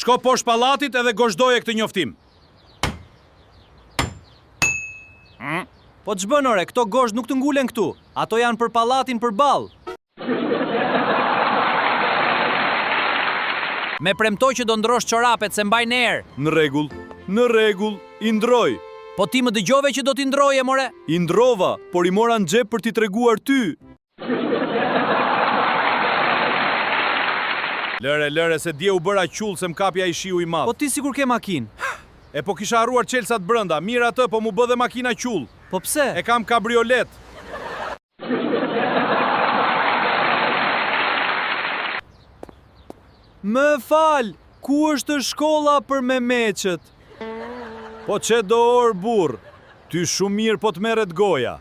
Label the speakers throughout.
Speaker 1: Shko poshtë pallatit edhe gozhdoje këtë njoftim.
Speaker 2: Po ç'bën ore, këto gozhd nuk të ngulen këtu. Ato janë për pallatin përballë. Me premtoj që do ndrosh çorapet se mbajnë erë.
Speaker 1: Në rregull, i ndroj.
Speaker 2: Po ti më dëgjove që do t'i ndroje, more?
Speaker 1: I ndrova, por i mora në xhep për t'i treguar ty. Lëre, se dje u bëra qull se m'kapja i shiu i madh.
Speaker 2: Po ti sikur ke makinë.
Speaker 1: E po kisha harruar çelsat brenda, mirë atë, po mu bë dhe makina qull.
Speaker 2: Po pse?
Speaker 1: E kam kabriolet.
Speaker 2: Më fal, ku është shkolla për me meqet?
Speaker 1: Po që do orë burr, ty shumë mirë po të merret goja.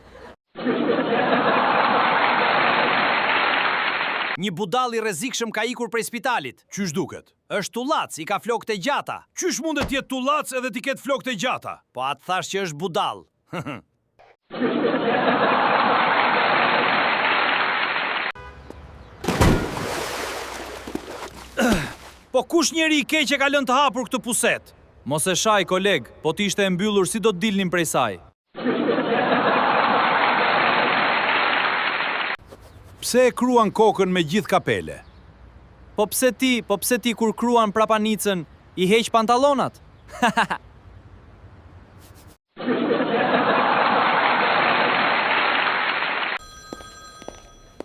Speaker 2: Një budall i rrezikshëm ka ikur prej spitalit.
Speaker 1: Qysh duket?
Speaker 2: Është tullac, i ka flokët e gjata.
Speaker 1: Qysh mundet jetë tullac edhe t'i ketë flokët e gjata?
Speaker 2: Po atë thash që është budall.
Speaker 1: Po kush njeri i keq që ka lënë të hapur këtë puset?
Speaker 2: Mos e shaj, koleg, po ti ishte e mbyllur si do të dilnin prej saj.
Speaker 1: Pse e kruan kokën me gjithë kapele?
Speaker 2: Po pse ti kur kruan prapanicën i heq pantallonat?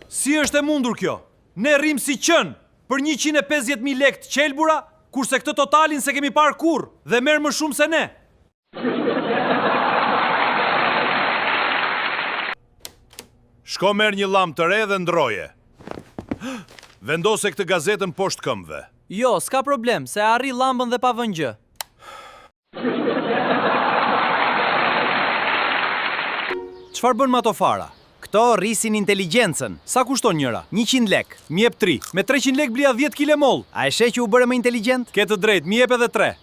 Speaker 1: Si është e mundur kjo? Ne rrim si qën për 150.000 lekë të qelbura, kurse këtë totalin se kemi parë kurrë dhe merr më shumë se ne. Shko merr një llam të re dhe ndroje. Vendose këtë gazetën poshtë këmbëve.
Speaker 2: Jo, s'ka problem, se arri llambën dhe pa vënë gjë.
Speaker 1: Çfarë bën me ato fara?
Speaker 2: Këto rrisin inteligjencën.
Speaker 1: Sa kushton njëra?
Speaker 2: 100 lek.
Speaker 1: M'jep 3. Me 300 lek blia 10 kg moll.
Speaker 2: A e sheh që u bëre më inteligjent?
Speaker 1: Ke të drejtë, m'jep edhe 3.